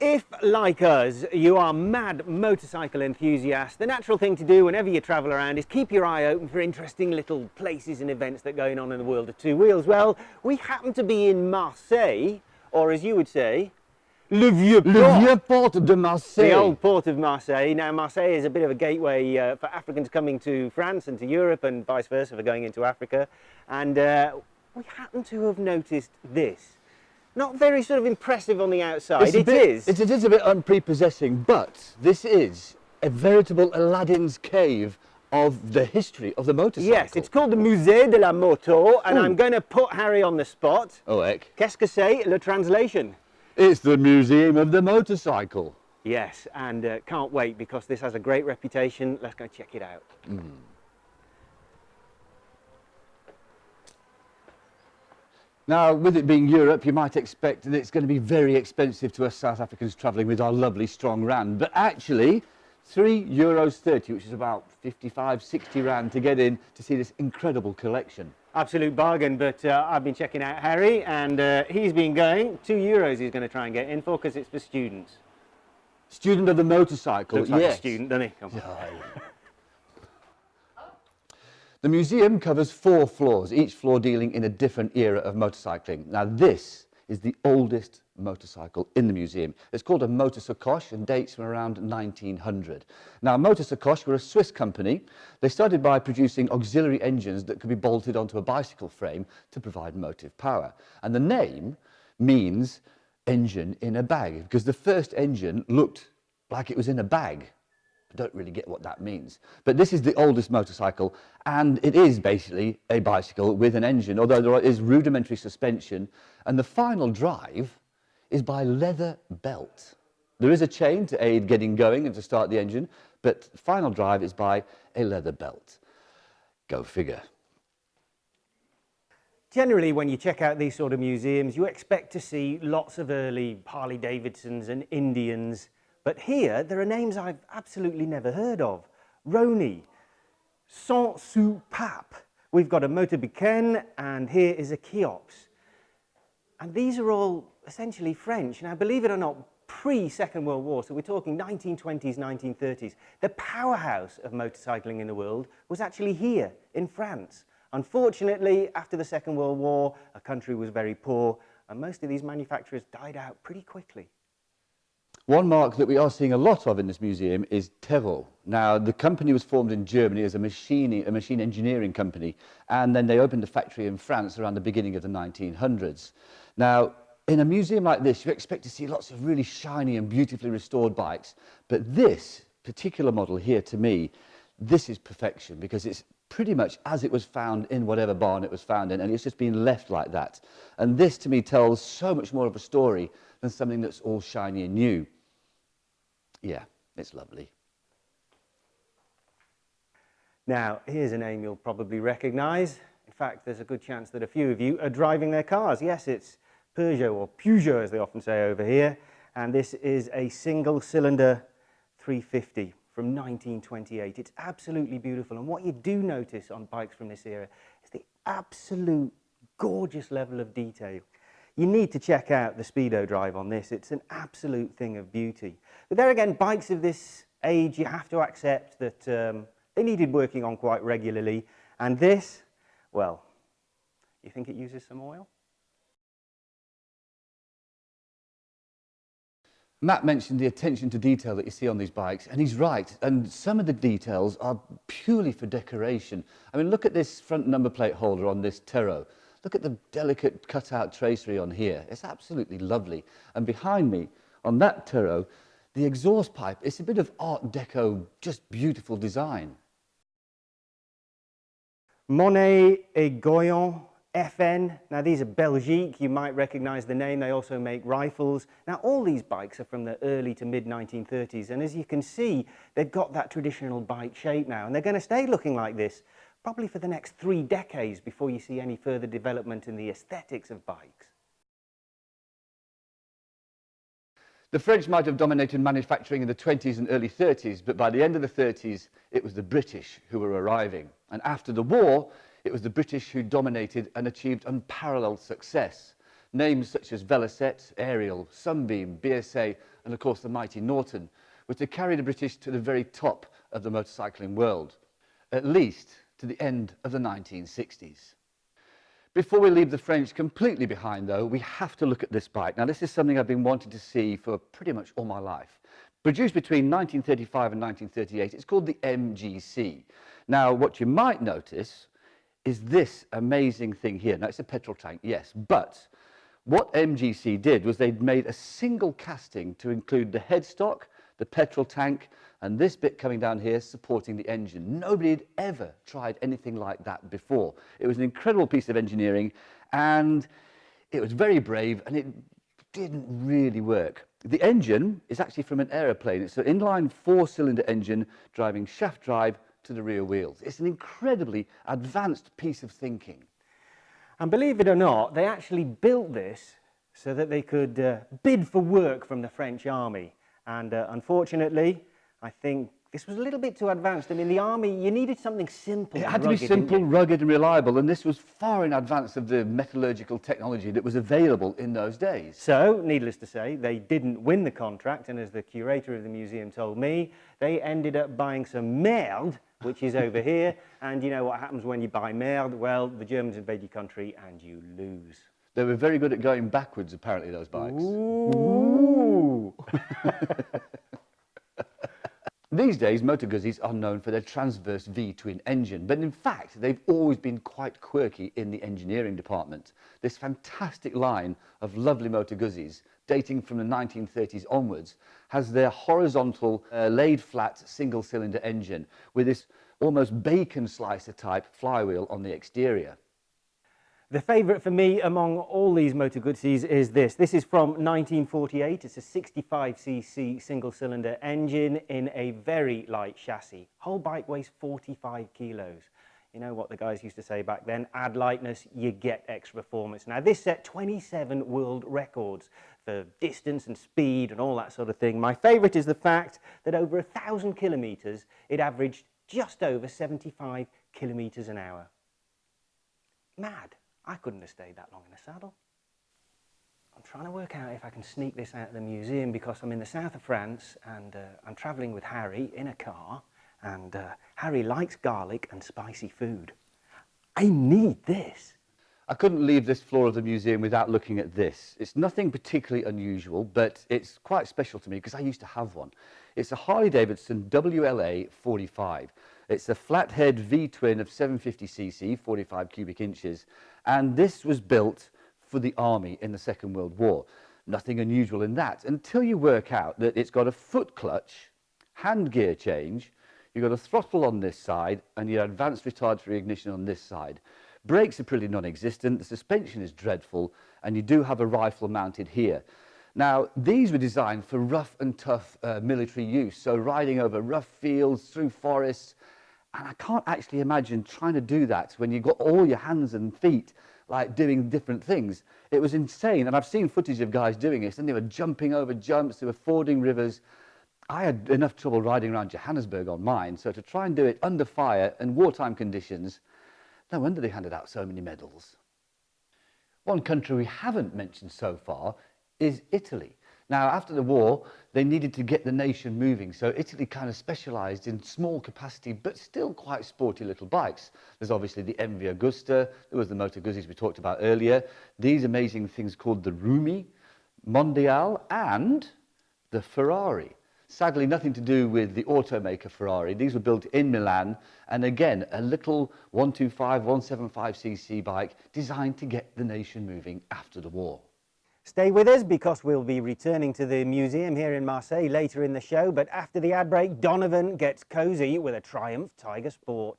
If, like us, you are mad motorcycle enthusiasts, the natural thing to do whenever you travel around is keep your eye open for interesting little places and events that are going on in the world of two wheels. Well, we happen to be in Marseille, or as you would say, Le vieux port de Marseille. the old port of Marseille. Now, Marseille is a bit of a gateway for Africans coming to France and to Europe, and vice versa for going into Africa. And we happen to have noticed this. Not very sort of impressive on the outside. It is a bit unprepossessing, but this is a veritable Aladdin's cave of the history of the motorcycle. Yes, it's called the Musée De Le Moto, and I'm going to put Harry on the spot. Oh, heck. Qu'est-ce que c'est, le translation? It's the Museum of the Motorcycle. Yes, and can't wait because this has a great reputation. Let's go check it out. Now, with it being Europe, you might expect that it's going to be very expensive to us South Africans travelling with our lovely strong rand. But actually, €3.30, which is about 55, 60 rand to get in to see this incredible collection. Absolute bargain, but I've been checking out Harry, and he's been going. €2 he's going to try and get in for because it's for students. Student of the motorcycle, Looks like yes. a student, doesn't he? Come on. The museum covers 4 floors, each floor dealing in a different era of motorcycling. Now, this is the oldest motorcycle in the museum. It's called a Motor Guzzi and dates from around 1900. Now, Motor Guzzi were a Swiss company. They started by producing auxiliary engines that could be bolted onto a bicycle frame to provide motive power. And the name means engine in a bag, because the first engine looked like it was in a bag. I don't really get what that means. But this is the oldest motorcycle, and it is basically a bicycle with an engine, although there is rudimentary suspension, and the final drive is by leather belt. There is a chain to aid getting going and to start the engine, but the final drive is by a leather belt. Go figure. Generally, when you check out these sort of museums, you expect to see lots of early Harley Davidsons and Indians. But here, there are names I've absolutely never heard of. Roni, Sans-Soupape. We've got a motorbike, and here is a Cheops. And these are all essentially French. Now, believe it or not, pre-Second World War, so we're talking 1920s, 1930s, the powerhouse of motorcycling in the world was actually here in France. Unfortunately, after the Second World War, our country was very poor, and most of these manufacturers died out pretty quickly. One mark that we are seeing a lot of in this museum is Interwar. Now, the company was formed in Germany as a machine engineering company, and then they opened a factory in France around the beginning of the 1900s. Now, in a museum like this, you expect to see lots of really shiny and beautifully restored bikes, but this particular model here, to me, this is perfection, because it's pretty much as it was found in whatever barn it was found in, and it's just been left like that. And this, to me, tells so much more of a story than something that's all shiny and new. Yeah, it's lovely. Now, here's a name you'll probably recognise. In fact, there's a good chance that a few of you are driving their cars. Yes, it's Peugeot, or Peugeot as they often say over here, and this is a single-cylinder 350 from 1928. It's absolutely beautiful, and what you do notice on bikes from this era is the absolute gorgeous level of detail. You need to check out the Speedo drive on this. It's an absolute thing of beauty. But there again, bikes of this age, you have to accept that they needed working on quite regularly. And this, well, you think it uses some oil? Matt mentioned the attention to detail that you see on these bikes, and he's right. And some of the details are purely for decoration. I mean, look at this front number plate holder on this Tero. Look at the delicate cut-out tracery on here. It's absolutely lovely. And behind me, on that Tero, the exhaust pipe, it's a bit of Art Deco, just beautiful design. Monet et Goyon FN. Now, these are Belgique. You might recognise the name. They also make rifles. Now, all these bikes are from the early to mid-1930s. And as you can see, they've got that traditional bike shape now. And they're going to stay looking like this probably for the next 3 decades before you see any further development in the aesthetics of bikes. The French might have dominated manufacturing in the 20s and early 30s, but by the end of the 30s, it was the British who were arriving. And after the war, it was the British who dominated and achieved unparalleled success. Names such as Velocette, Ariel, Sunbeam, BSA, and of course the mighty Norton, were to carry the British to the very top of the motorcycling world, at least to the end of the 1960s. Before we leave the French completely behind, though, we have to look at this bike. Now, this is something I've been wanting to see for pretty much all my life. Produced between 1935 and 1938, it's called the MGC. Now, what you might notice is this amazing thing here. Now, it's a petrol tank, yes, but what MGC did was they'd made a single casting to include the headstock, the petrol tank, and this bit coming down here supporting the engine. Nobody had ever tried anything like that before. It was an incredible piece of engineering, and it was very brave, and it didn't really work. The engine is actually from an aeroplane. It's an inline 4-cylinder engine driving shaft drive to the rear wheels. It's an incredibly advanced piece of thinking. And believe it or not, they actually built this so that they could bid for work from the French army. And unfortunately, I think this was a little bit too advanced. I mean, the army, you needed something simple. It had to be simple, rugged and reliable, and this was far in advance of the metallurgical technology that was available in those days. So, needless to say, they didn't win the contract, and as the curator of the museum told me, they ended up buying some merde, which is over here, and you know what happens when you buy merde? Well, the Germans invade your country and you lose. They were very good at going backwards, apparently, those bikes. Ooh. These days, Moto Guzzis are known for their transverse V-twin engine, but in fact, they've always been quite quirky in the engineering department. This fantastic line of lovely Moto Guzzis, dating from the 1930s onwards, has their horizontal, laid-flat single-cylinder engine with this almost bacon slicer-type flywheel on the exterior. The favourite for me among all these Moto Guzzis is this. This is from 1948. It's a 65cc single-cylinder engine in a very light chassis. Whole bike weighs 45 kilos. You know what the guys used to say back then, add lightness, you get extra performance. Now, this set 27 world records for distance and speed and all that sort of thing. My favourite is the fact that over 1,000 kilometres, it averaged just over 75 kilometres an hour. Mad. I couldn't have stayed that long in a saddle. I'm trying to work out if I can sneak this out of the museum because I'm in the south of France and I'm travelling with Harry in a car, and Harry likes garlic and spicy food. I need this. I couldn't leave this floor of the museum without looking at this. It's nothing particularly unusual, but it's quite special to me because I used to have one. It's a Harley-Davidson WLA 45. It's a flathead V-twin of 750cc, 45 cubic inches, and this was built for the army in the Second World War. Nothing unusual in that, until you work out that it's got a foot clutch, hand gear change, you've got a throttle on this side, and your advanced retardatory ignition on this side. Brakes are pretty non-existent, the suspension is dreadful, and you do have a rifle mounted here. Now, these were designed for rough and tough military use, so riding over rough fields, through forests, and I can't actually imagine trying to do that when you've got all your hands and feet like doing different things. It was insane, and I've seen footage of guys doing this, and they were jumping over jumps, they were fording rivers. I had enough trouble riding around Johannesburg on mine, so to try and do it under fire and wartime conditions, no wonder they handed out so many medals. One country we haven't mentioned so far is Italy. Now, after the war, they needed to get the nation moving, so Italy kind of specialised in small capacity, but still quite sporty little bikes. There's obviously the MV Agusta, there was the Moto Guzzis we talked about earlier, these amazing things called the Rumi, Mondial, and the Ferrari. Sadly, nothing to do with the automaker Ferrari. These were built in Milan, and again, a little 125, 175cc bike designed to get the nation moving after the war. Stay with us because we'll be returning to the museum here in Marseille later in the show, but after the ad break, Donovan gets cosy with a Triumph Tiger Sport.